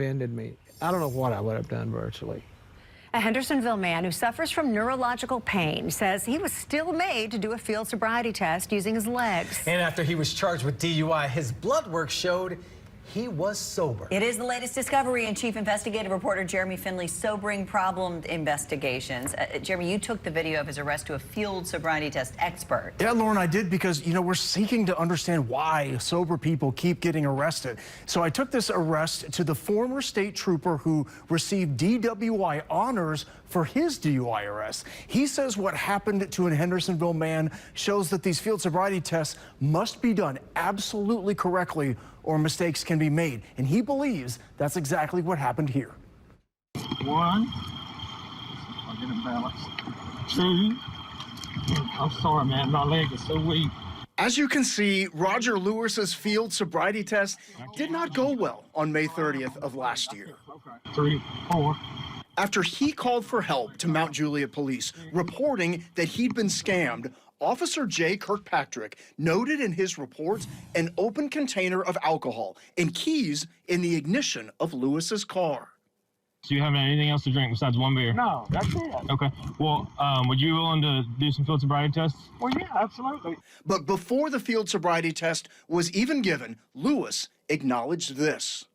Ended me. I don't know what I would have done virtually. A Hendersonville man who suffers from neurological pain says he was still made to do a field sobriety test using his legs. And after he was charged with DUI, his blood work showed he was sober. It is the latest discovery in Chief Investigative Reporter Jeremy Finley's sobering problem investigations. Jeremy, you took the video of his arrest to a field sobriety test expert. Yeah, Lauren, I did because, we're seeking to understand why sober people keep getting arrested. So I took this arrest to the former state trooper who received DWI honors for his DUI arrest. He says what happened to a Hendersonville man shows that these field sobriety tests must be done absolutely correctly or mistakes can be made. And he believes that's exactly what happened here. 1, I'll get it balanced. 2, I'm sorry, man, my leg is so weak. As you can see, Roger Lewis's field sobriety test did not go well on May 30th of last year. 3, 4. After he called for help to Mount Juliet police, reporting that he'd been scammed, Officer Jay Kirkpatrick noted in his reports an open container of alcohol and keys in the ignition of Lewis's car. Do you have anything else to drink besides one beer? No, that's it. Okay. Well, would you be willing to do some field sobriety tests? Well, yeah, absolutely. But before the field sobriety test was even given, Lewis acknowledged this.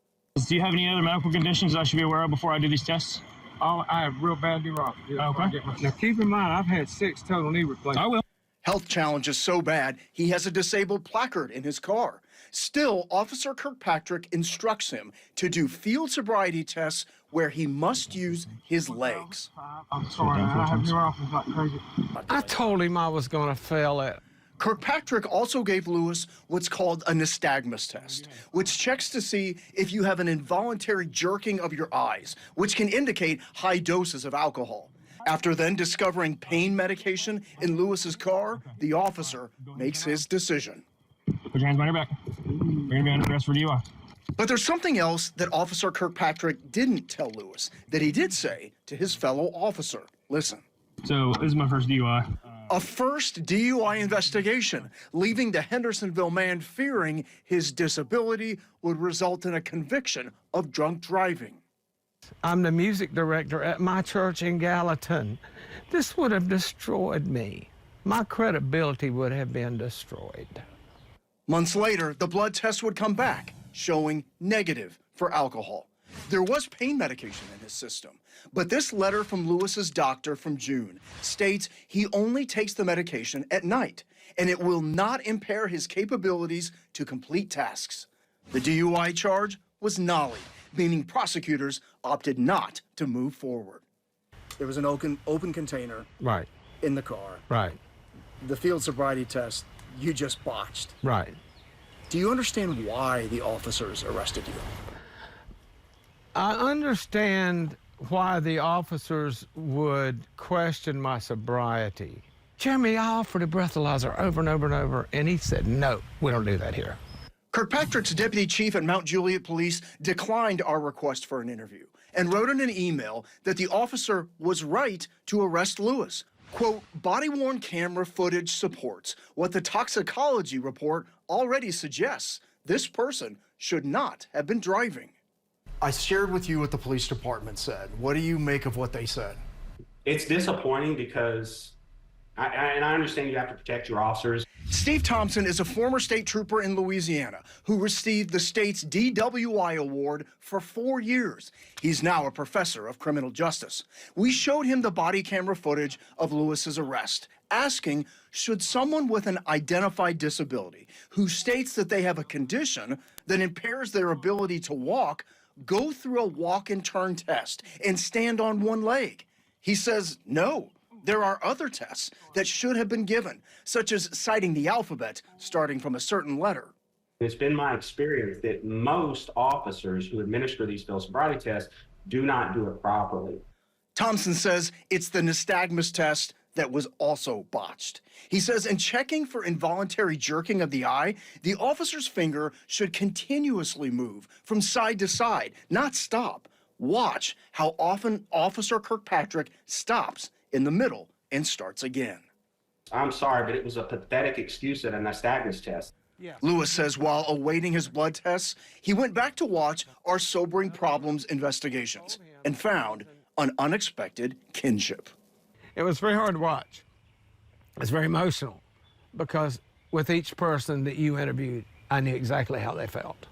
Do you have any other medical conditions that I should be aware of before I do these tests? Oh, I have real bad neuropathy. Okay. Now, keep in mind, I've had 6 total knee replacements. I will. Health challenges so bad, he has a disabled placard in his car. Still, Officer Kirkpatrick instructs him to do field sobriety tests where he must use his legs. I'm sorry, man. I have neuropathy like crazy. I told him I was going to fail it. Kirkpatrick also gave Lewis what's called a nystagmus test, which checks to see if you have an involuntary jerking of your eyes, which can indicate high doses of alcohol. After then discovering pain medication in Lewis's car, the officer makes his decision. Put your hands behind your back. You're going to be under arrest for DUI. But there's something else that Officer Kirkpatrick didn't tell Lewis that he did say to his fellow officer. Listen. So this is my first DUI. A first DUI investigation, leaving the Hendersonville man fearing his disability would result in a conviction of drunk driving. I'm the music director at my church in Gallatin. This would have destroyed me. My credibility would have been destroyed. Months later, the blood test would come back, showing negative for alcohol. There was pain medication in his system, but this letter from Lewis's doctor from June states he only takes the medication at night, and it will not impair his capabilities to complete tasks. The DUI charge was nollie, meaning prosecutors opted not to move forward. There was an open container Right. in the car. Right. The field sobriety test you just botched. Right. Do you understand why the officers arrested you? I understand why the officers would question my sobriety. Jeremy, I offered a breathalyzer over and over and over, and he said, no, we don't do that here. Kirkpatrick's deputy chief at Mount Juliet Police declined our request for an interview and wrote in an email that the officer was right to arrest Lewis. Quote, body-worn camera footage supports what the toxicology report already suggests. This person should not have been driving. I shared with you what the police department said. What do you make of what they said? It's disappointing because I understand you have to protect your officers. Steve Thompson is a former state trooper in Louisiana who received the state's DWI award for 4 years. He's now a professor of criminal justice. We showed him the body camera footage of Lewis's arrest, asking, should someone with an identified disability who states that they have a condition that impairs their ability to walk go through a walk and turn test and stand on one leg? He says no. There are other tests that should have been given, such as citing the alphabet starting from a certain letter. It's been my experience that most officers who administer these field sobriety tests do not do it properly. Thompson says it's the nystagmus test that was also botched. He says in checking for involuntary jerking of the eye, the officer's finger should continuously move from side to side, not stop. Watch how often Officer Kirkpatrick stops in the middle and starts again. I'm sorry, but it was a pathetic excuse at a nystagmus test. Lewis says while awaiting his blood tests, he went back to watch our Sobering Problems investigations and found an unexpected kinship. It was very hard to watch. It's very emotional because with each person that you interviewed, I knew exactly how they felt.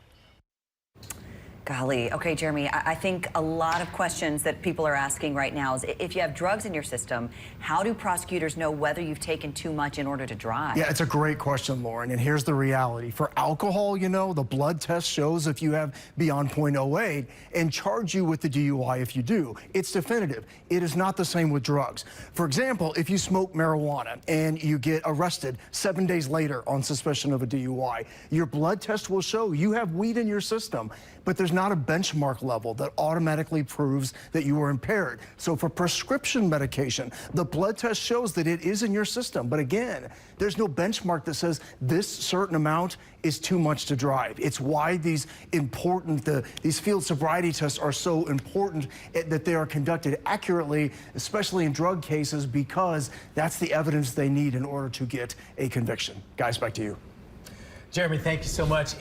Golly. Okay, Jeremy, I think a lot of questions that people are asking right now is if you have drugs in your system, how do prosecutors know whether you've taken too much in order to drive? Yeah, it's a great question, Lauren, and here's the reality. For alcohol, you know, the blood test shows if you have beyond 0.08 and charge you with the DUI if you do. It's definitive. It is not the same with drugs. For example, if you smoke marijuana and you get arrested 7 days later on suspicion of a DUI, your blood test will show you have weed in your system, but there's not a benchmark level that automatically proves that you are impaired. So for prescription medication, the blood test shows that it is in your system. But again, there's no benchmark that says this certain amount is too much to drive. It's why these field sobriety tests are so important, that they are conducted accurately, especially in drug cases, because that's the evidence they need in order to get a conviction. Guys, back to you. Jeremy, thank you so much.